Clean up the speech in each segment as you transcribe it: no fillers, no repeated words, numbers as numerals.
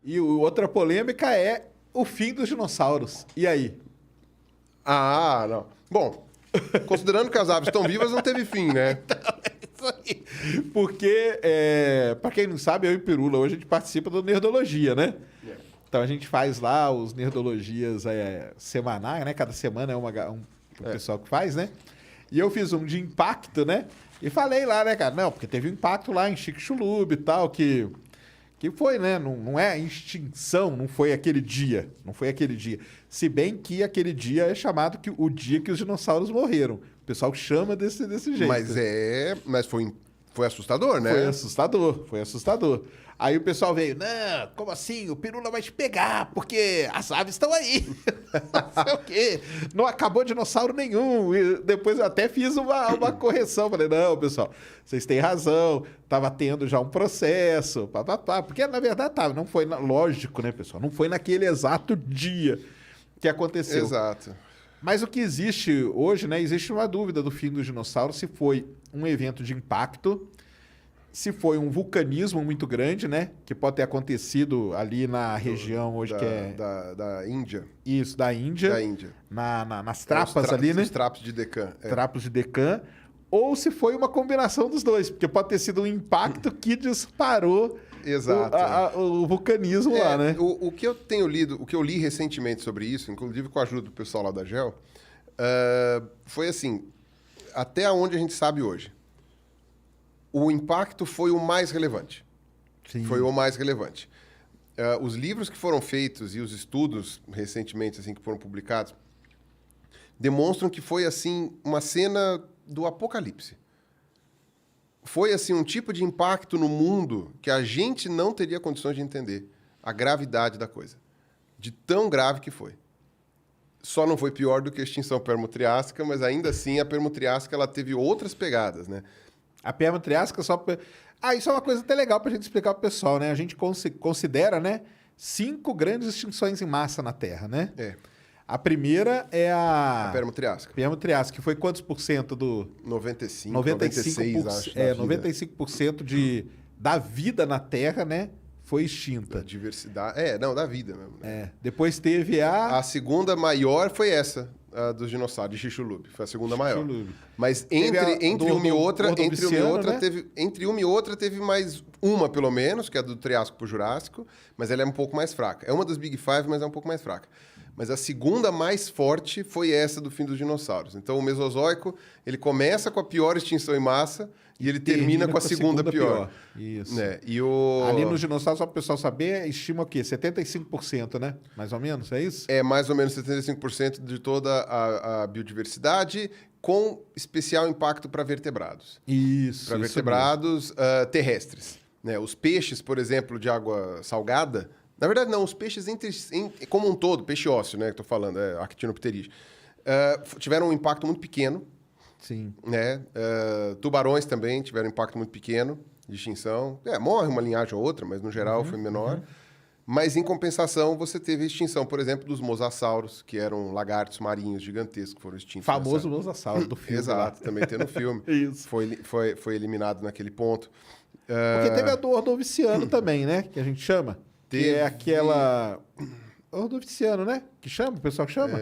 E outra polêmica é o fim dos dinossauros. E aí? Ah, não. Bom, considerando que as aves estão vivas, não teve fim, né? Isso aí. Porque, para quem não sabe, eu e Pirula, hoje a gente participa do Nerdologia, né? Então a gente faz lá os Nerdologias semanais, né? Cada semana é um pessoal que faz, né? E eu fiz um de impacto, né? E falei lá, né, cara? Não, porque teve um impacto lá em Chicxulub e tal, que foi, né? Não é extinção, não foi aquele dia. Não foi aquele dia. Se bem que aquele dia é chamado o dia que os dinossauros morreram. O pessoal chama desse jeito. Mas foi assustador, né? Foi assustador. Aí o pessoal veio, não, como assim? O Pirula vai te pegar, porque as aves estão aí. Não sei o quê. Não acabou dinossauro nenhum. E depois eu até fiz uma correção. Falei, não, pessoal, vocês têm razão. Tava tendo já um processo. Porque, na verdade, tava. Não foi, lógico, né, pessoal? Não foi naquele exato dia que aconteceu. Exato. Mas o que existe hoje, né? Existe uma dúvida do fim dos dinossauros se foi um evento de impacto, se foi um vulcanismo muito grande, né? Que pode ter acontecido ali na região hoje que é... Da Índia. Isso, da Índia. Da Índia. Nas trapas ali, né? Os trapos de Deccan. Trapos de Deccan. Ou se foi uma combinação dos dois, porque pode ter sido um impacto que disparou Exato. o vulcanismo lá, né? O que eu tenho lido, o que eu li recentemente sobre isso, inclusive com a ajuda do pessoal lá da GEL, foi assim, até onde a gente sabe hoje. O impacto foi o mais relevante. Sim. Foi o mais relevante. Os livros que foram feitos e os estudos recentemente assim que foram publicados demonstram que foi assim uma cena do apocalipse. Foi assim um tipo de impacto no mundo que a gente não teria condições de entender a gravidade da coisa. De tão grave que foi. Só não foi pior do que a extinção permo-triássica, mas ainda assim a permo-triássica ela teve outras pegadas, né? A permo-triássica só... isso é uma coisa até legal pra gente explicar pro pessoal, né? A gente considera, né, 5 grandes extinções em massa na Terra, né? A primeira é a permo-triássica. Permo-triássica, que foi quantos por cento do... 95, 96, acho. 95% da vida na Terra, né, foi extinta. Da diversidade. Da vida mesmo. Né? Depois teve A segunda maior foi essa, a dos dinossauros, de Chicxulub. Foi a segunda maior. Mas entre uma e outra teve mais uma, pelo menos, que é a do Triássico pro Jurássico, mas ela é um pouco mais fraca. É uma das Big Five, mas é um pouco mais fraca. Mas a segunda mais forte foi essa do fim dos dinossauros. Então, o Mesozoico, ele começa com a pior extinção em massa e ele termina com a segunda pior. Isso. Né? Ali nos dinossauros, só para o pessoal saber, estima o quê? 75%, né? Mais ou menos, é isso? É mais ou menos 75% de toda a biodiversidade, com especial impacto para vertebrados. Isso. Para vertebrados terrestres. Né? Os peixes, por exemplo, de água salgada... Na verdade, não. Os peixes como um todo, peixe ósseo, né? Que estou falando, Actinopteris, tiveram um impacto muito pequeno. Sim. Né? Tubarões também tiveram um impacto muito pequeno de extinção. Morre uma linhagem ou outra, mas no geral foi menor. Mas, em compensação, você teve a extinção, por exemplo, dos mosassauros, que eram lagartos marinhos gigantescos que foram extintos. Famoso mosassauro do filme. Exato, também tem no filme. Isso. Foi eliminado naquele ponto. Porque teve a do Ordoviciano também, né? Que a gente chama. Que é aquela... Ordoviciano, né? Que chama? O pessoal que chama?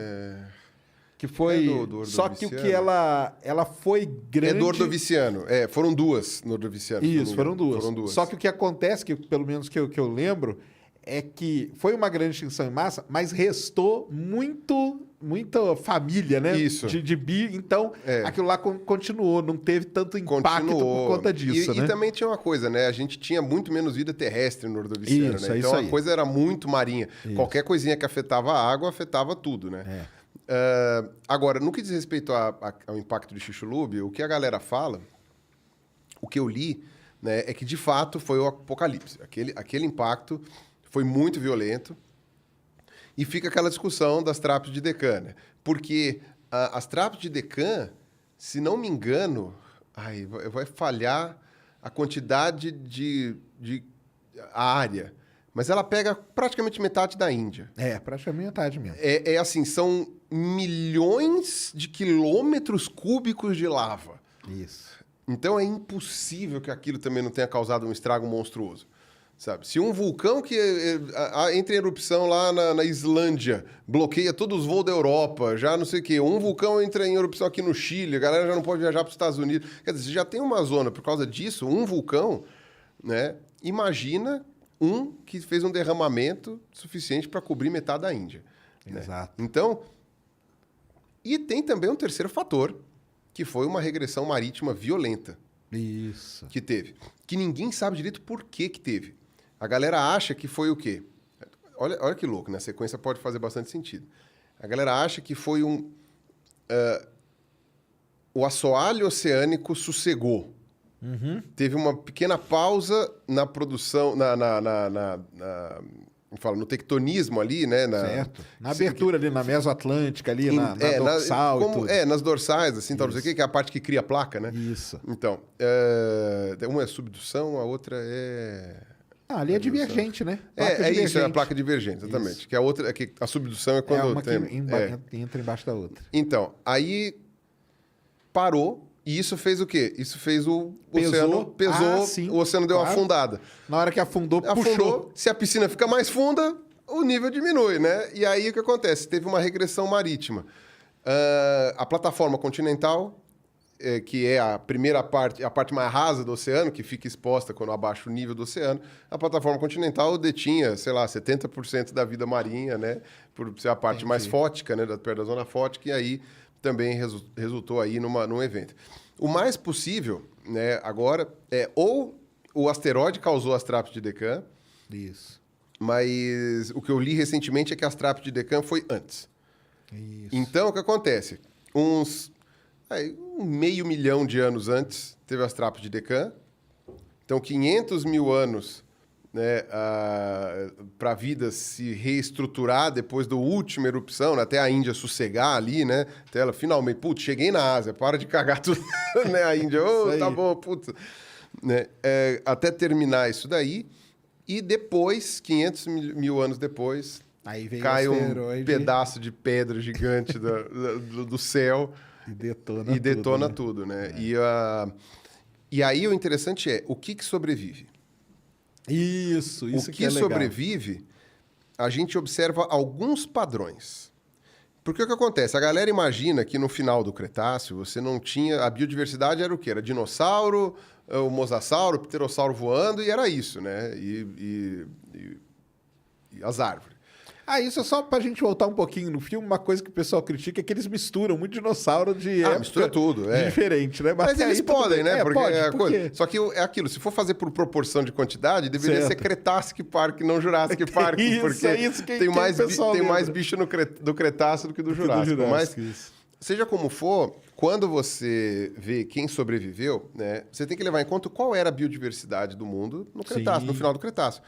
Que foi... do Só que o que ela foi grande... É do Ordoviciano. Foram duas no Ordoviciano. Isso, foram duas. Só que o que acontece, que pelo menos que eu lembro, é que foi uma grande extinção em massa, mas restou muita família, né? Isso. De bi. Então, aquilo lá continuou. Não teve tanto impacto por conta disso, né? E também tinha uma coisa, né? A gente tinha muito menos vida terrestre no Ordoviciano, isso, né? Então, a coisa era muito marinha. Isso. Qualquer coisinha que afetava a água, afetava tudo, né? Agora, no que diz respeito ao impacto de Chicxulub, o que a galera fala, o que eu li, né, é que, de fato, foi o apocalipse. Aquele impacto foi muito violento. E fica aquela discussão das trapas de Deccan, né? Porque as trapas de Deccan, se não me engano, vai falhar a quantidade de a área. Mas ela pega praticamente metade da Índia. Praticamente metade mesmo. Assim, são milhões de quilômetros cúbicos de lava. Isso. Então é impossível que aquilo também não tenha causado um estrago monstruoso. Sabe? Se um vulcão que entra em erupção lá na Islândia, bloqueia todos os voos da Europa, já não sei o quê. Um vulcão entra em erupção aqui no Chile, a galera já não pode viajar para os Estados Unidos. Quer dizer, você já tem uma zona por causa disso, um vulcão, né? Imagina um que fez um derramamento suficiente para cobrir metade da Índia. Exato. Né? Então, e tem também um terceiro fator, que foi uma regressão marítima violenta. Isso. Que teve. Que ninguém sabe direito por que teve. A galera acha que foi o quê? Olha que louco, né? A sequência pode fazer bastante sentido. A galera acha que foi o assoalho oceânico sossegou. Uhum. Teve uma pequena pausa na produção, no tectonismo ali, né? Certo. Na abertura ali, na Mesoatlântica ali, na dorsal e tudo. Nas dorsais, assim, tal, não sei o quê, que é a parte que cria a placa, né? Isso. Então, uma é subdução, a outra é... ali é divergente, né? Isso, é a placa divergente, exatamente. Isso. Que a outra, que a subdução é quando... uma que entra embaixo da outra. Então, aí parou, e isso fez o quê? Isso fez o oceano... Pesou, o oceano deu uma afundada. Na hora que afundou, puxou. Se a piscina fica mais funda, o nível diminui, né? E aí o que acontece? Teve uma regressão marítima. A plataforma continental... que é a primeira parte, a parte mais rasa do oceano, que fica exposta quando abaixa o nível do oceano, a plataforma continental detinha, sei lá, 70% da vida marinha, né? Por ser a parte mais fótica, né? Perto da zona fótica, e aí também resultou aí num evento. O mais possível, né, agora, ou o asteroide causou as traps de Deccan. Isso. Mas o que eu li recentemente é que as traps de Deccan foi antes. Isso. Então, o que acontece? Um 500 mil de anos antes, teve as trapas de Deccan. Então, 500 mil anos, né, para a vida se reestruturar depois da última erupção, né, até a Índia sossegar ali, né? Até ela finalmente, putz, cheguei na Ásia, para de cagar tudo, né? A Índia, tá bom, putz. Né? Até terminar isso daí. E depois, 500 mil anos depois, aí veio cai um pedaço de pedra gigante do céu. E detona tudo, né? E aí o interessante é, o que sobrevive? Isso o que é legal. sobrevive, a gente observa alguns padrões. Porque o que acontece? A galera imagina que no final do Cretáceo você não tinha... A biodiversidade era o quê? Era dinossauro, o mosasauro, o pterossauro voando, e era isso, né? E as árvores. Isso é só pra gente voltar um pouquinho no filme. Uma coisa que o pessoal critica é que eles misturam muito dinossauro de época mistura tudo, diferente, né? Mas eles podem, né? Pode. Só que é aquilo, se for fazer por proporção de quantidade, deveria ser Cretacic Park, não Jurassic Park. Porque tem mais bicho do Cretáceo do que do Jurássico. Mas, seja como for, quando você vê quem sobreviveu, né, você tem que levar em conta qual era a biodiversidade do mundo no Cretáceo, no final do Cretáceo.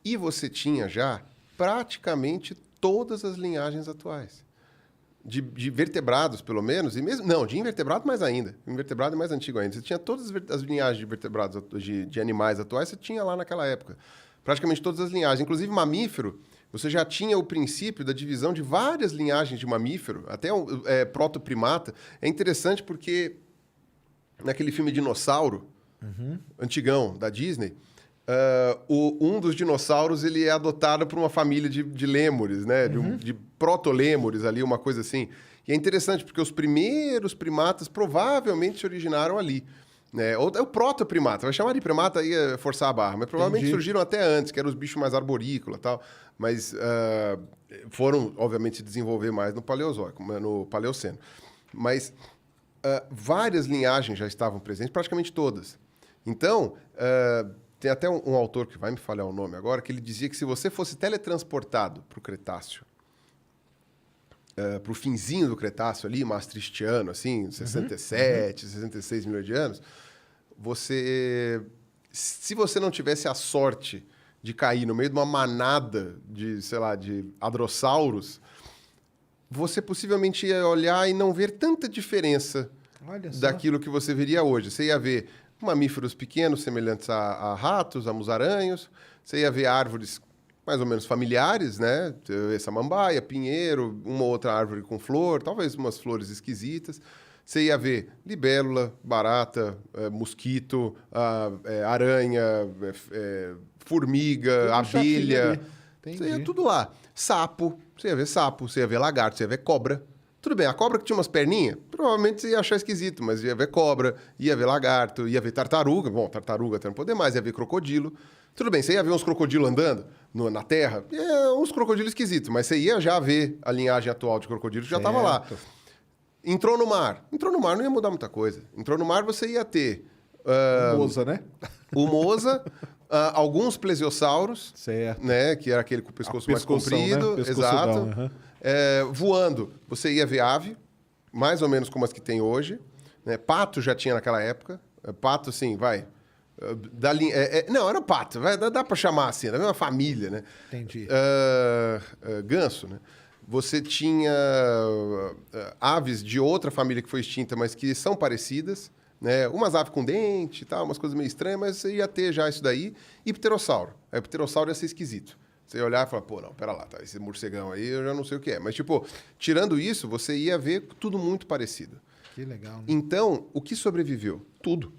E você tinha já praticamente todas as linhagens atuais. De vertebrados, pelo menos, e mesmo... Não, de invertebrado mais ainda. O invertebrado é mais antigo ainda. Você tinha todas as linhagens de vertebrados, de animais atuais, você tinha lá naquela época. Praticamente todas as linhagens. Inclusive, mamífero, você já tinha o princípio da divisão de várias linhagens de mamífero, até protoprimata. É interessante porque naquele filme Dinossauro, antigão, da Disney... um dos dinossauros ele é adotado por uma família de lêmures, né? De proto-lêmures ali, uma coisa assim. E é interessante, porque os primeiros primatas provavelmente se originaram ali. Né? Ou é o proto-primata. Vai chamar de primata aí é forçar a barra. Mas provavelmente surgiram até antes, que eram os bichos mais arborícolas e tal. Mas foram, obviamente, se desenvolver mais no Paleozoico, no Paleoceno. Mas várias linhagens já estavam presentes, praticamente todas. Então... tem até um autor que vai me falhar o nome agora, que ele dizia que se você fosse teletransportado para o Cretáceo, para o finzinho do Cretáceo ali, maastrichtiano, assim, 67, 66 milhões de anos, se você não tivesse a sorte de cair no meio de uma manada de, sei lá, de hadrossauros, você possivelmente ia olhar e não ver tanta diferença daquilo que você veria hoje. Você ia ver mamíferos pequenos, semelhantes a ratos, a musaranhos. Você ia ver árvores mais ou menos familiares, né? Samambaia, pinheiro, uma outra árvore com flor, talvez umas flores esquisitas. Você ia ver libélula, barata, mosquito, aranha, formiga, abelha. Você ia tudo lá. Sapo, você ia ver sapo, você ia ver lagarto, você ia ver cobra. Tudo bem, a cobra que tinha umas perninhas, provavelmente você ia achar esquisito, mas ia ver cobra, ia ver lagarto, ia ver tartaruga. Bom, tartaruga até não poder mais, ia ver crocodilo. Tudo bem, você ia ver uns crocodilos andando na terra, uns crocodilos esquisitos, mas você ia já ver a linhagem atual de crocodilo que já estava lá. Entrou no mar não ia mudar muita coisa. Entrou no mar, você ia ter... o Mosa, né? O Mosa, alguns plesiosauros, certo. Né, que era aquele com o pescoço mais comprido. Né? Exato. Uhum. Voando, você ia ver ave, mais ou menos como as que tem hoje. Né? Pato já tinha naquela época. Pato, sim, vai... não, era pato. Dá para chamar assim, da mesma família, né? Entendi. Ganso, né? Você tinha aves de outra família que foi extinta, mas que são parecidas, né? Umas aves com dente e tal, umas coisas meio estranhas, mas você ia ter já isso daí. E pterossauro. Aí o pterossauro ia ser esquisito. Você ia olhar e falar, pô, não, pera lá, tá, esse morcegão aí eu já não sei o que é. Mas, tipo, tirando isso, você ia ver tudo muito parecido. Que legal, né? Então, o que sobreviveu? Tudo.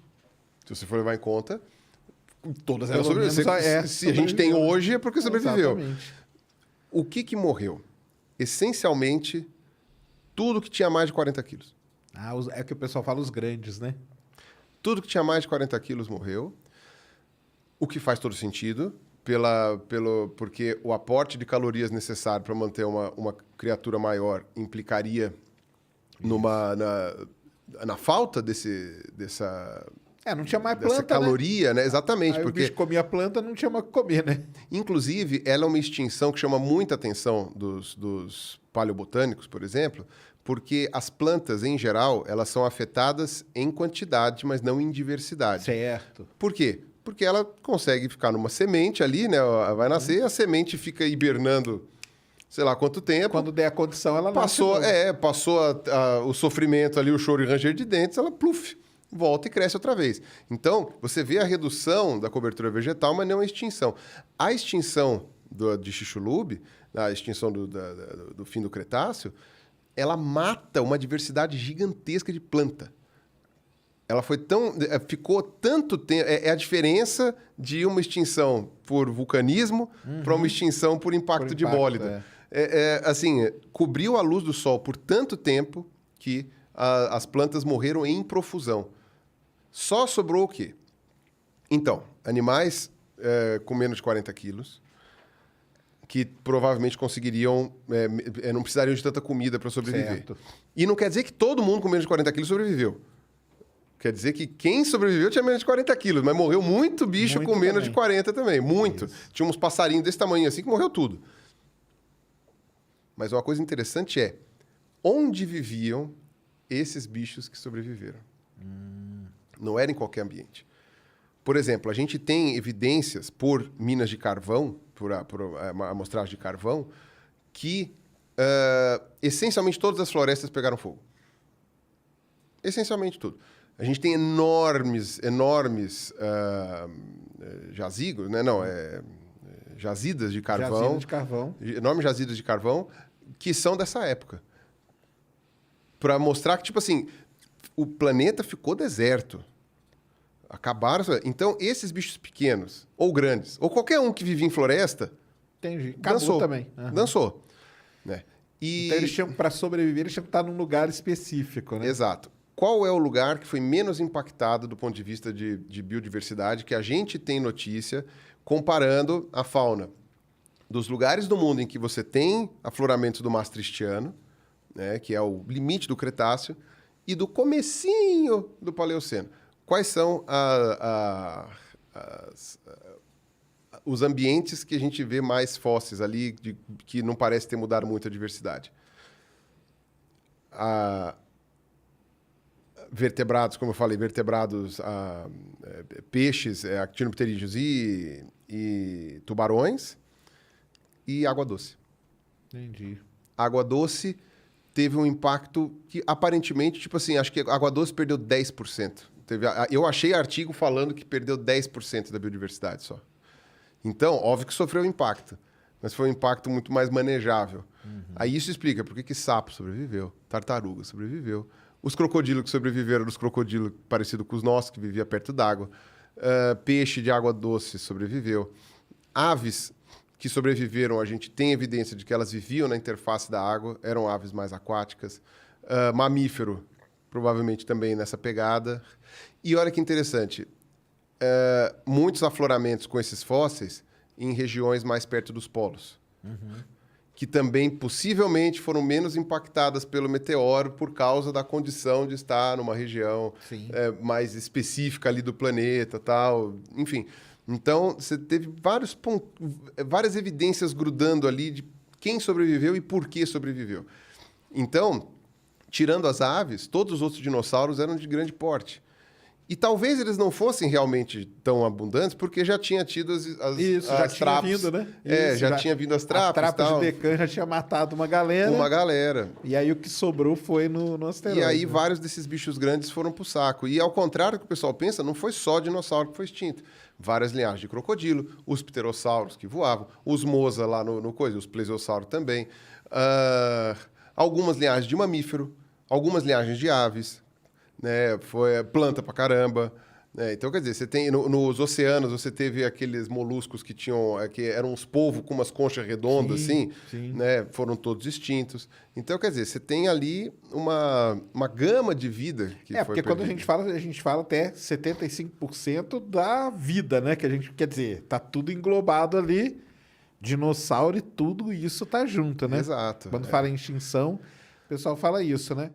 Se você for levar em conta, todas elas sobreviveram. Se a gente tem hoje, é porque sobreviveu. Exatamente. O que morreu? Essencialmente, tudo que tinha mais de 40 quilos. É que o pessoal fala os grandes, né? Tudo que tinha mais de 40 quilos morreu. O que faz todo sentido, porque o aporte de calorias necessário para manter uma criatura maior implicaria na falta dessa... não tinha mais planta, dessa caloria, né? Exatamente. Aí porque o bicho comia planta, não tinha mais o que comer, né? Inclusive, ela é uma extinção que chama muita atenção dos paleobotânicos, por exemplo, porque as plantas, em geral, elas são afetadas em quantidade, mas não em diversidade. Certo. Por quê? Porque ela consegue ficar numa semente ali, né? Vai nascer, a semente fica hibernando, sei lá quanto tempo. Quando der a condição, ela passou o sofrimento ali, o choro e ranger de dentes, ela pluf, volta e cresce outra vez. Então, você vê a redução da cobertura vegetal, mas não a extinção. A extinção de Chicxulub, a extinção do fim do Cretáceo, ela mata uma diversidade gigantesca de planta. Ela ficou tanto tempo... É a diferença de uma extinção por vulcanismo para uma extinção por impacto de bólida. Assim, cobriu a luz do sol por tanto tempo que as plantas morreram em profusão. Só sobrou o quê? Então, animais com menos de 40 quilos, que provavelmente conseguiriam... não precisariam de tanta comida para sobreviver. Certo. E não quer dizer que todo mundo com menos de 40 quilos sobreviveu. Quer dizer que quem sobreviveu tinha menos de 40 quilos, mas morreu muito bicho com menos de 40 também. Muito. Isso. Tinha uns passarinhos desse tamanho assim que morreu tudo. Mas uma coisa interessante é onde viviam esses bichos que sobreviveram. Não era em qualquer ambiente. Por exemplo, a gente tem evidências por minas de carvão, por amostragem de carvão, que essencialmente todas as florestas pegaram fogo. Essencialmente tudo. A gente tem enormes jazigos, né? Não, jazidas de carvão. Jazidas de carvão. Enormes jazidas de carvão que são dessa época. Para mostrar que, tipo assim, o planeta ficou deserto. Acabaram... Então, esses bichos pequenos, ou grandes, ou qualquer um que vivia em floresta... Entendi. Dançou também. Uhum. Dançou. Né? Então, eles tinham, para sobreviver, eles tinham que estar num lugar específico, né? Exato. Qual é o lugar que foi menos impactado do ponto de vista de biodiversidade que a gente tem notícia comparando a fauna dos lugares do mundo em que você tem afloramentos do Maastrichtiano, né, que é o limite do Cretáceo, e do comecinho do Paleoceno? Quais são os ambientes que a gente vê mais fósseis ali, que não parece ter mudado muito a diversidade? Vertebrados, como eu falei, peixes, actinopterídeos e tubarões, e água doce. Entendi. Água doce teve um impacto que, aparentemente, tipo assim, acho que a água doce perdeu 10%. Eu achei artigo falando que perdeu 10% da biodiversidade só. Então, óbvio que sofreu impacto, mas foi um impacto muito mais manejável. Uhum. Aí isso explica por que sapo sobreviveu, tartaruga sobreviveu, os crocodilos que sobreviveram, os crocodilos parecidos com os nossos, que viviam perto d'água, peixe de água doce sobreviveu. Aves que sobreviveram, a gente tem evidência de que elas viviam na interface da água, eram aves mais aquáticas. Mamífero, provavelmente também nessa pegada. E olha que interessante, muitos afloramentos com esses fósseis em regiões mais perto dos polos. Que também possivelmente foram menos impactadas pelo meteoro por causa da condição de estar numa região mais específica ali do planeta, tal, enfim. Então, você teve várias evidências grudando ali de quem sobreviveu e por que sobreviveu. Então, tirando as aves, todos os outros dinossauros eram de grande porte. E talvez eles não fossem realmente tão abundantes, porque já tinha tido as já tinha trapos. vindo, né? Já tinha vindo as trapos. A trapa de Deccan já tinha matado uma galera. E aí o que sobrou foi no asteroide. E aí vários desses bichos grandes foram pro saco. E ao contrário do que o pessoal pensa, não foi só dinossauro que foi extinto. Várias linhagens de crocodilo, os pterossauros que voavam, os mosa lá no coisa, os plesiosauros também. Algumas linhagens de mamífero, algumas linhagens de aves. Né, foi planta pra caramba. Né? Então, quer dizer, você tem nos oceanos, você teve aqueles moluscos que tinham, que eram uns polvos com umas conchas redondas, assim, né? Foram todos extintos. Então, quer dizer, você tem ali uma gama de vida que foi porque quando a gente fala até 75% da vida, né? Que a gente, quer dizer, tá tudo englobado ali, dinossauro e tudo isso tá junto, né? Exato. Quando fala em extinção, o pessoal fala isso, né?